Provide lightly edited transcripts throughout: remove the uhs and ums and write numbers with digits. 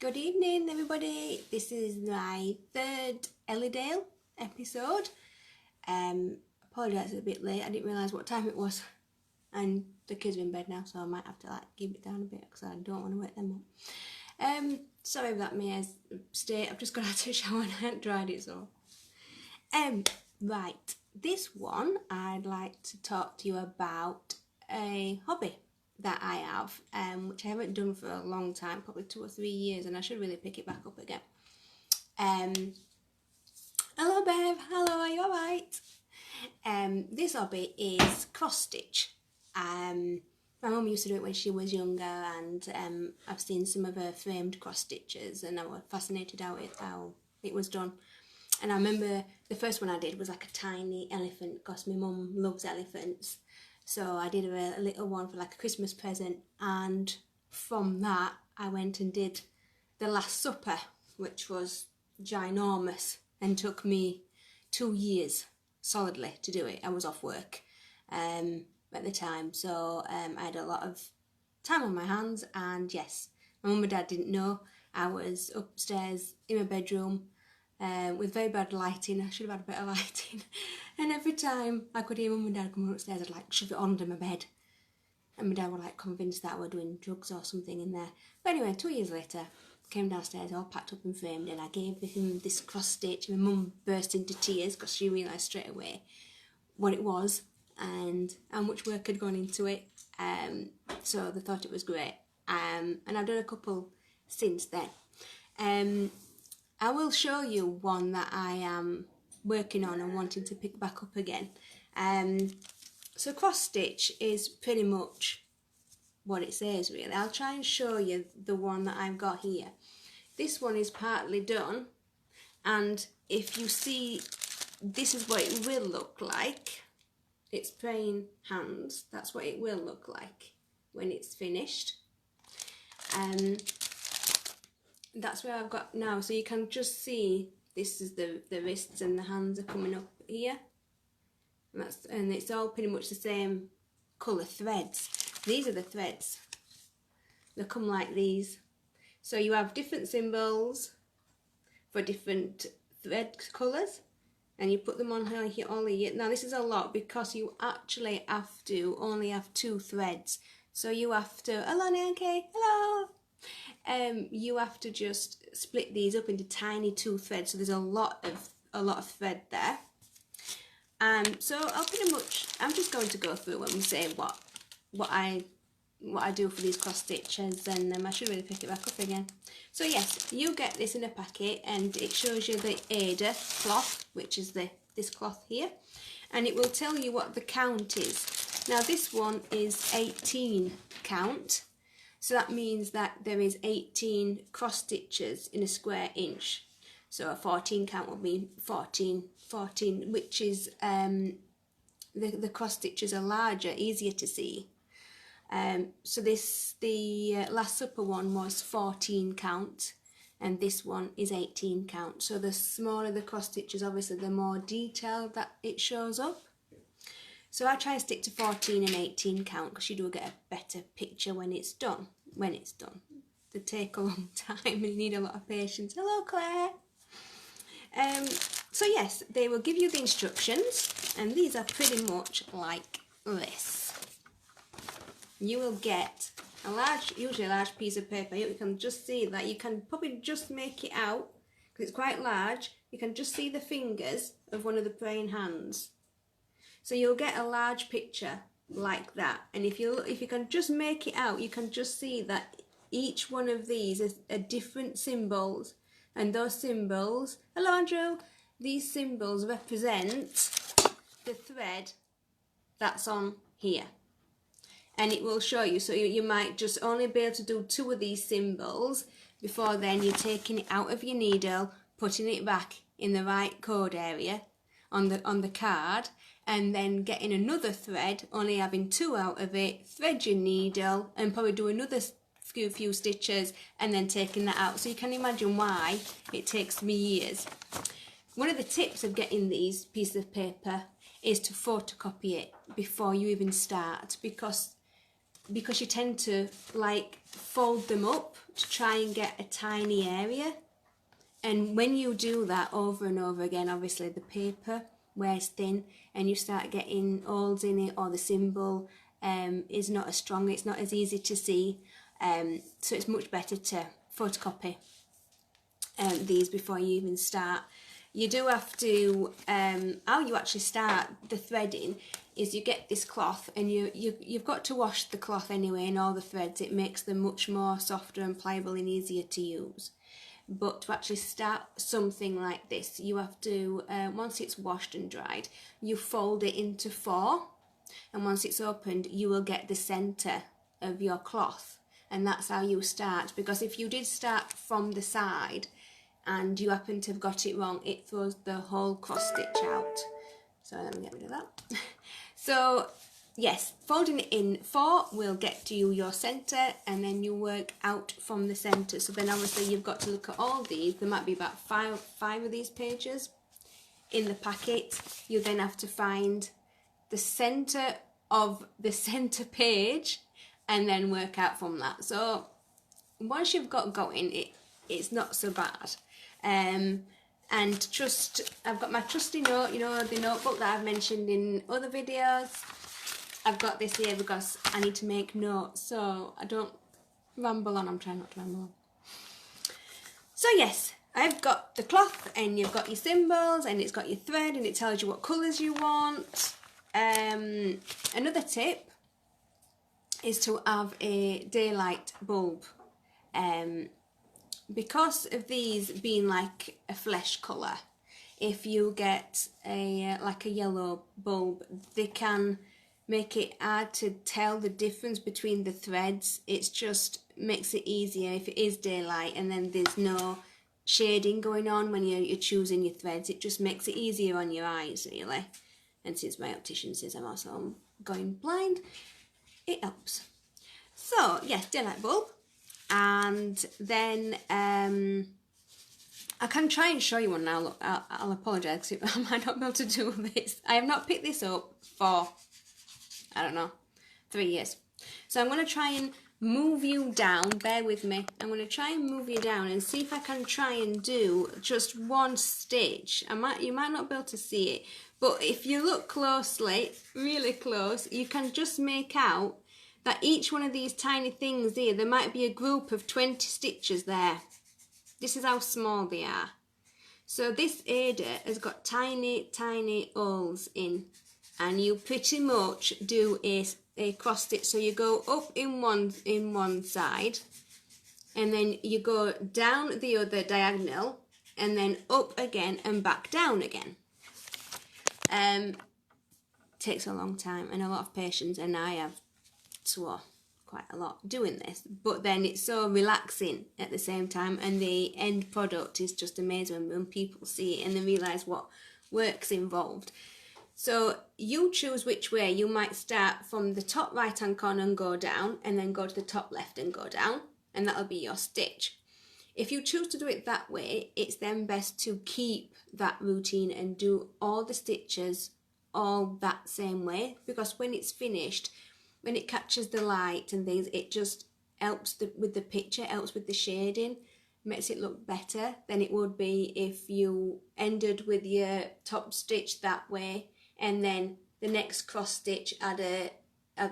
Good evening, everybody. This is my third Elledale episode. Apologise, it's a bit late. I didn't realise what time it was, and the kids are in bed now, so I might have to keep it down a bit because I don't want to wake them up. Sorry about that, Mayor's state. I've just got out of the shower and I hadn't dried it, so. Right, this one I'd like to talk to you about a hobby that I have, which I haven't done for a long time, probably 2 or 3 years, and I should really pick it back up again. Hello, Bev. Hello, are you alright? This hobby is cross stitch. My mum used to do it when she was younger, and I've seen some of her framed cross stitches, and I was fascinated how it was done. And I remember the first one I did was like a tiny elephant, because my mum loves elephants. So I did a little one for like a Christmas present, and from that I went and did the Last Supper, which was ginormous and took me 2 years solidly to do it. I was off work at the time, so I had a lot of time on my hands, and yes, my mum and dad didn't know. I was upstairs in my bedroom with very bad lighting. I should have had better lighting. And every time I could hear mum and dad coming upstairs, I'd like shove it under my bed. And my dad were like convinced that I were doing drugs or something in there. But anyway, 2 years later, came downstairs all packed up and framed, and I gave him this cross stitch. My mum burst into tears because she realised straight away what it was and how much work had gone into it. So they thought it was great. And I've done a couple since then. I will show you one that I am working on and wanting to pick back up again. So cross stitch is pretty much what it says, really. I'll try and show you the one that I've got here. This one is partly done, and if you see, this is what it will look like. It's praying hands. That's what it will look like when it's finished. That's where I've got now, so you can just see this is the wrists and the hands are coming up here, and it's all pretty much the same colour threads. These are the threads. They come like these. So you have different symbols for different thread colours, and you put them on here all here. Now this is a lot because you actually have to only have 2 threads. So you have to, hello Nancy, hello. You have to just split these up into tiny 2 threads, so there's a lot of thread there. So I'm just going to go through and say what I do for these cross stitches, and I should really pick it back up again. So yes, you get this in a packet, and it shows you the Ada cloth, which is this cloth here, and it will tell you what the count is. Now this one is 18 count. So that means that there is 18 cross stitches in a square inch. So a 14 count would mean 14, which is the cross stitches are larger, easier to see. So the Last Supper one was 14 count, and this one is 18 count. So the smaller the cross stitches, obviously the more detailed that it shows up. So I try and stick to 14 and 18 count because you do get a better picture when it's done. They take a long time and you need a lot of patience. Hello, Claire. So yes, they will give you the instructions, and these are pretty much like this. You will get usually a large piece of paper. You can just see that. You can probably just make it out because it's quite large. You can just see the fingers of one of the praying hands. So you'll get a large picture like that, and if you can just make it out, you can just see that each one of these is a different symbols, and those symbols, hello Andrew, these symbols represent the thread that's on here, and it will show you. So you might just only be able to do 2 of these symbols before then you're taking it out of your needle, putting it back in the right code area on the card, and then getting another thread, only having 2 out of it, thread your needle and probably do another few stitches, and then taking that out. So you can imagine why it takes me years. One of the tips of getting these pieces of paper is to photocopy it before you even start, because because you tend to like fold them up to try and get a tiny area. And when you do that over and over again, obviously the paper wears thin and you start getting holes in it, or the symbol is not as strong, it's not as easy to see. So it's much better to photocopy these before you even start. You do have to, how you actually start the threading is you get this cloth, and you've got to wash the cloth anyway and all the threads. It makes them much more softer and pliable and easier to use. But to actually start something like this, you have to, once it's washed and dried, you fold it into 4, and once it's opened you will get the centre of your cloth, and that's how you start. Because if you did start from the side and you happen to have got it wrong, it throws the whole cross stitch out. So let me get rid of that. So yes, folding it in 4 will get you your centre, and then you work out from the centre. So then obviously you've got to look at all these. There might be about five of these pages in the packet. You then have to find the centre of the centre page and then work out from that. So once you've got going, it's not so bad. And just, I've got my trusty note, you know, the notebook that I've mentioned in other videos. I've got this here because I need to make notes, so I don't ramble on. I'm trying not to ramble on. So yes, I've got the cloth, and you've got your symbols, and it's got your thread, and it tells you what colours you want. Another tip is to have a daylight bulb. Because of these being like a flesh colour, if you get like a yellow bulb, they can make it hard to tell the difference between the threads. It's just makes it easier if it is daylight and then there's no shading going on when you're choosing your threads. It just makes it easier on your eyes, really. And since my optician says I'm also going blind, it helps. So yes, daylight bulb. And then I can try and show you one now. Look, I'll apologise because I might not be able to do this. I have not picked this up for, I don't know, 3 years. So I'm going to try and move you down. Bear with me. I'm going to try and move you down and see if I can try and do just one stitch. You might not be able to see it, but if you look closely, really close, you can just make out that each one of these tiny things here, there might be a group of 20 stitches there. This is how small they are. So this Ada has got tiny, tiny holes in, and you pretty much do a cross stitch. So you go up in one side, and then you go down the other diagonal, and then up again and back down again. Takes a long time and a lot of patience, and I have swore quite a lot doing this, but then it's so relaxing at the same time, and the end product is just amazing when people see it and they realise what work's involved. So you choose which way. You might start from the top right hand corner and go down, and then go to the top left and go down, and that'll be your stitch. If you choose to do it that way, it's then best to keep that routine and do all the stitches all that same way, because when it's finished, when it catches the light and things, it just helps with the picture, helps with the shading, makes it look better than it would be if you ended with your top stitch that way and then the next cross stitch add a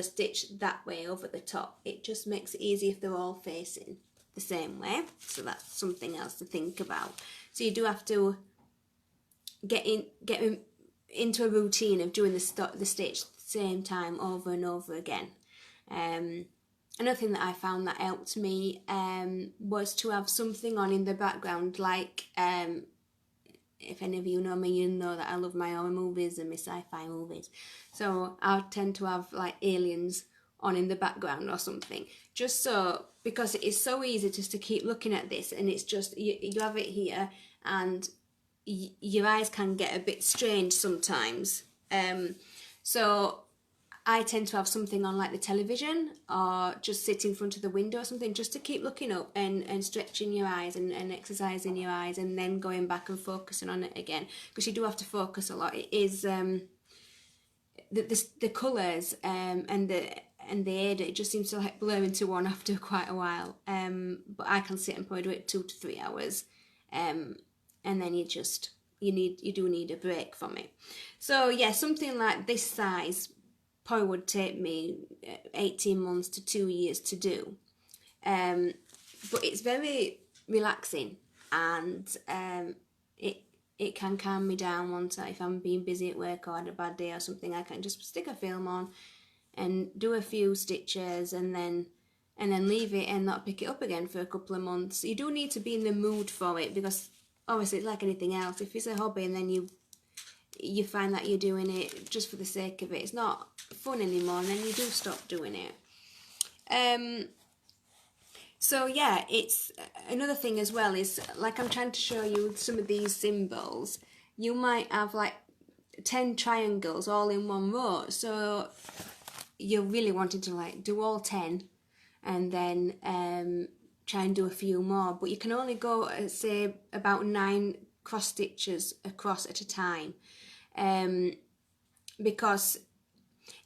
stitch that way over the top. It just makes it easy if they're all facing the same way. So that's something else to think about. So you do have to get into a routine of doing the stitch same time over and over again. Another thing that I found that helped me was to have something on in the background, like if any of you know me, you know that I love my horror movies and my sci-fi movies, so I tend to have like aliens on in the background or something, just so, because it is so easy just to keep looking at this, and it's just you have it here and your eyes can get a bit strange sometimes. So I tend to have something on like the television, or just sit in front of the window or something, just to keep looking up and stretching your eyes and exercising your eyes, and then going back and focusing on it again, because you do have to focus a lot. It is the colours and and the Ada, it just seems to like blur into one after quite a while. But I can sit and probably do it 2 to 3 hours, and then you do need a break from it. So yeah, something like this size probably would take me 18 months to 2 years to do. But it's very relaxing, and it can calm me down once if I'm being busy at work or had a bad day or something. I can just stick a film on and do a few stitches and then leave it and not pick it up again for a couple of months. You do need to be in the mood for it, because obviously it's like anything else. If it's a hobby and then you find that you're doing it just for the sake of it, it's not fun anymore, and then you do stop doing it. So yeah, it's another thing as well is, like I'm trying to show you some of these symbols, you might have like 10 triangles all in one row, so you're really wanting to like do all 10 and then try and do a few more, but you can only go say about 9 cross stitches across at a time, because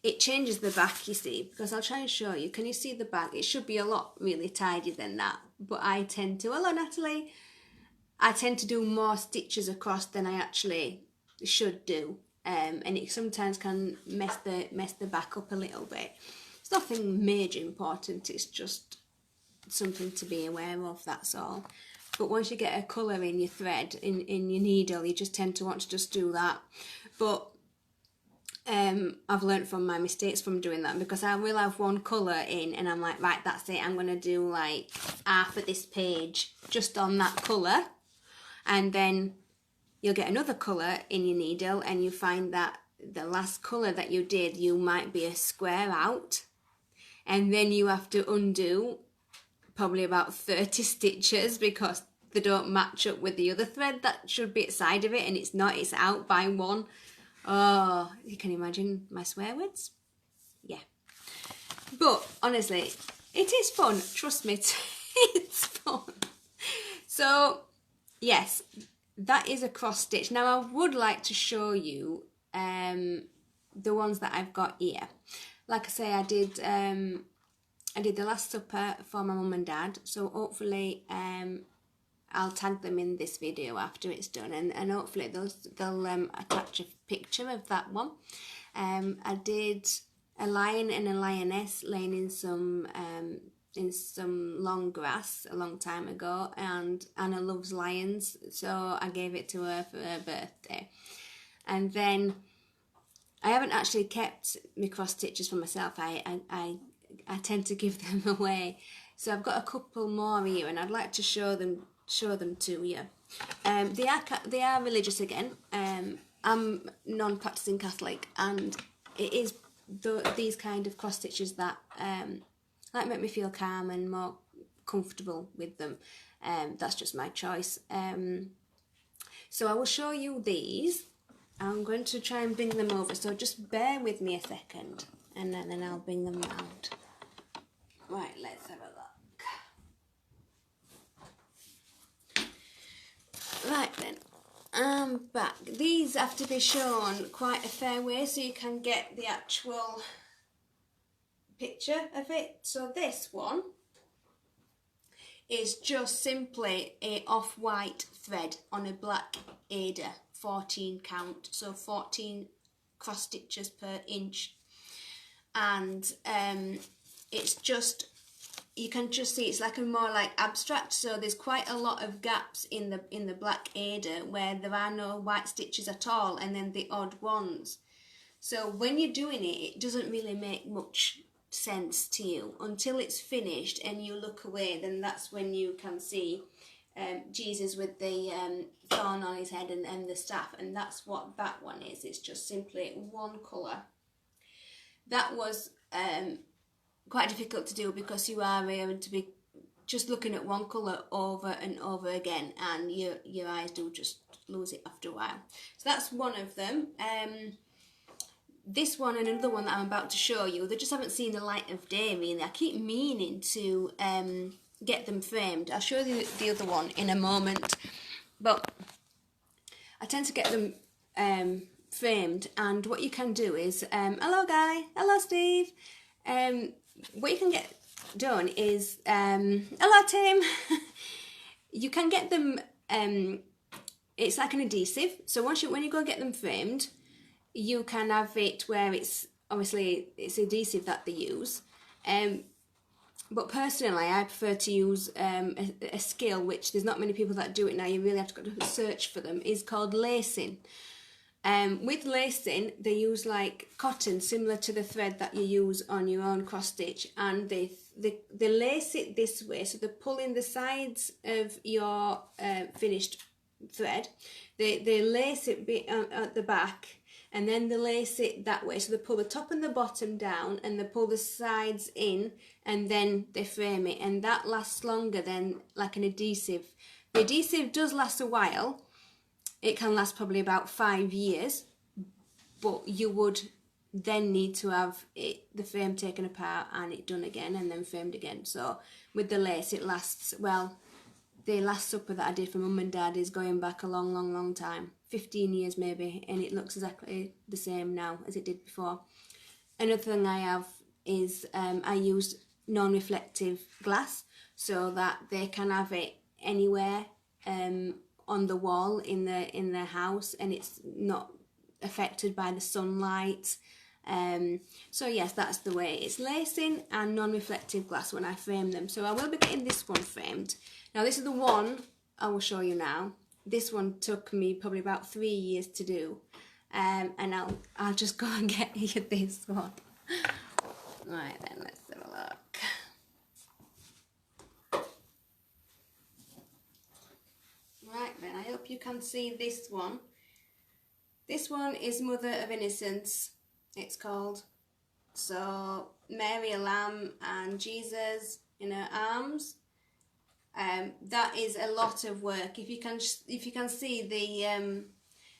it changes the back, you see, because I'll try and show you. Can you see the back? It should be a lot really tidier than that, but I tend to, hello Natalie, I tend to do more stitches across than I actually should do, and it sometimes can mess the back up a little bit. It's nothing major important, it's just something to be aware of, that's all. But once you get a colour in your thread, in your needle, you just tend to want to just do that. But I've learnt from my mistakes from doing that, because I will have one colour in and I'm like, right, that's it, I'm going to do like half of this page just on that colour, and then you'll get another colour in your needle and you find that the last colour that you did, you might be a square out, and then you have to undo probably about 30 stitches because they don't match up with the other thread that should be at the side of it, and it's not, it's out by one. Oh, you can imagine my swear words? Yeah. But honestly, it is fun. Trust me, it's fun. So, yes, that is a cross stitch. Now, I would like to show you the ones that I've got here. Like I say, I did the Last Supper for my mum and dad. So hopefully, I'll tag them in this video after it's done, and hopefully they'll attach a picture of that one. I did a lion and a lioness laying in some long grass a long time ago, and Anna loves lions, so I gave it to her for her birthday. And then I haven't actually kept my cross stitches for myself. I tend to give them away, so I've got a couple more here, and I'd like to show them to you. They are religious again. I'm non-practicing Catholic, and it is these kind of cross stitches that like make me feel calm and more comfortable with them. That's just my choice. So I will show you these. I'm going to try and bring them over, so just bear with me a second, and then I'll bring them round. Right, let's have a look. Right then, I'm back. These have to be shown quite a fair way so you can get the actual picture of it. So this one is just simply a off-white thread on a black Ada, 14 count, so 14 cross stitches per inch, and it's just, you can just see it's like a more like abstract, so there's quite a lot of gaps in the black Ada where there are no white stitches at all, and then the odd ones. So when you're doing it, it doesn't really make much sense to you until it's finished and you look away. Then that's when you can see Jesus with the thorn on his head and the staff, and that's what that one is. It's just simply one colour. That was quite difficult to do because you are able to be just looking at one colour over and over again, and your eyes do just lose it after a while. So that's one of them. This one and another one that I'm about to show you, they just haven't seen the light of day really. I keep meaning to get them framed. I'll show you the other one in a moment, but I tend to get them framed, and what you can do is, hello Guy, hello Steve, What you can get done is hello Tim. You can get them. It's like an adhesive. So when you go get them framed, you can have it where it's obviously it's adhesive that they use. But personally, I prefer to use a skill which there's not many people that do it now. You really have to go to search for them. Is called lacing. With lacing, they use like cotton, similar to the thread that you use on your own cross stitch, and they lace it this way. So they're pulling the sides of your finished thread. They lace it at the back, and then they lace it that way. So they pull the top and the bottom down, and they pull the sides in, and then they frame it, and that lasts longer than like an adhesive. The adhesive does last a while. It can last probably about 5 years, but you would then need to have the frame taken apart and it done again and then framed again. So with the lace, it lasts, well, the last supper that I did for Mum and Dad is going back a long time, 15 years maybe, and it looks exactly the same now as it did before. Another thing I have is I use non-reflective glass so that they can have it anywhere on the wall in the house, and it's not affected by the sunlight. So yes, that's the way. It's lacing and non-reflective glass when I frame them. So I will be getting this one framed. Now this is the one I will show you now. This one took me probably about 3 years to do, and I'll just go and get you this one. Right then, let's have a look. Right then, I hope you can see this one. This one is Mother of Innocence, it's called. So Mary, a lamb, and Jesus in her arms. That is a lot of work. If you can see,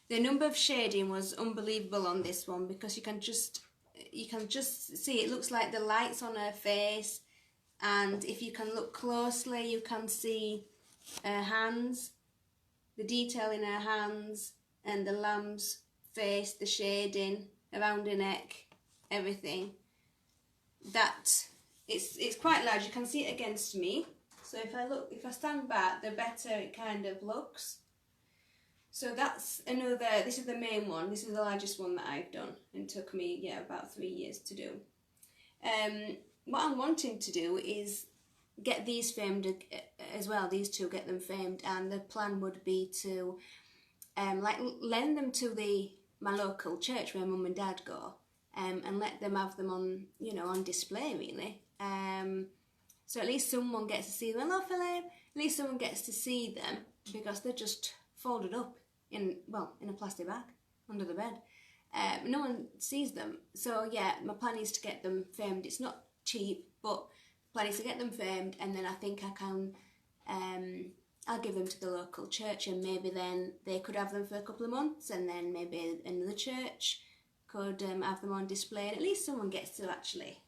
the number of shading was unbelievable on this one, because you can just see it looks like the lights on her face, and if you can look closely, you can see her hands. The detail in her hands and the lamb's face, the shading around her neck, everything. That it's quite large. You can see it against me. So if I stand back, the better it kind of looks. So that's another. This is the main one. This is the largest one that I've done, and it took me about 3 years to do. What I'm wanting to do is get these framed as well, these two, get them framed, and the plan would be to like lend them to my local church where Mum and Dad go, and let them have them on, on display really. So at least someone gets to see them. Hello Philip. At least someone gets to see them, because they're just folded up in a plastic bag under the bed. No one sees them. So yeah, my plan is to get them framed. It's not cheap, but plan is to get them framed, and then I think I can, I'll give them to the local church, and maybe then they could have them for a couple of months, and then maybe another church could have them on display, and at least someone gets to actually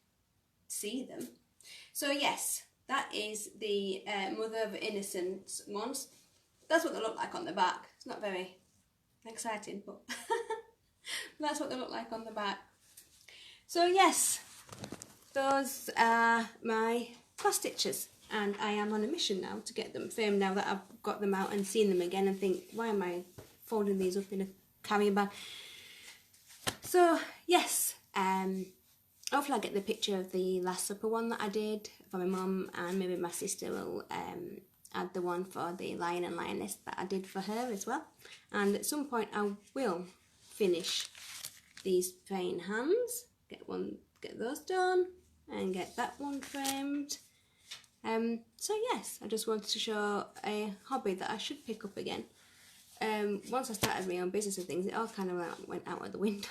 see them. So yes, that is the Mother of Innocence ones. That's what they look like on the back. It's not very exciting, but that's what they look like on the back. So yes, those are my cross stitches, and I am on a mission now to get them framed, now that I've got them out and seen them again, and think, why am I folding these up in a carrier bag? So yes, hopefully I'll get the picture of the Last Supper one that I did for my mum, and maybe my sister will add the one for the Lion and Lioness that I did for her as well. And at some point I will finish these praying hands, get those done, and get that one framed. So yes, I just wanted to show a hobby that I should pick up again. Once I started my own business and things, it all kind of went out of the window.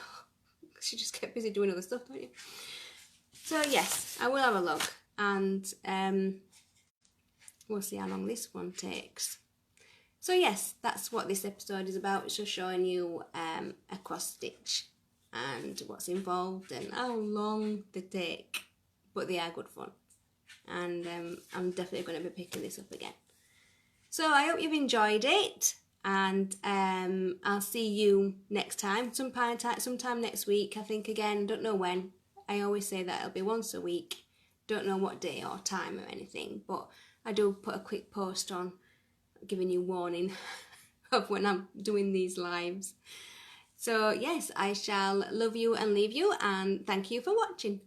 Because you just get busy doing other stuff, don't you? So yes, I will have a look, and we'll see how long this one takes. So yes, that's what this episode is about. It's just showing you a cross stitch and what's involved and how long they take, but they are good fun, and I'm definitely going to be picking this up again. So I hope you've enjoyed it, and I'll see you next time, sometime next week, I think, again, don't know when. I always say that it'll be once a week. Don't know what day or time or anything, but I do put a quick post on giving you warning of when I'm doing these lives. So yes, I shall love you and leave you, and thank you for watching.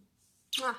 Mwah.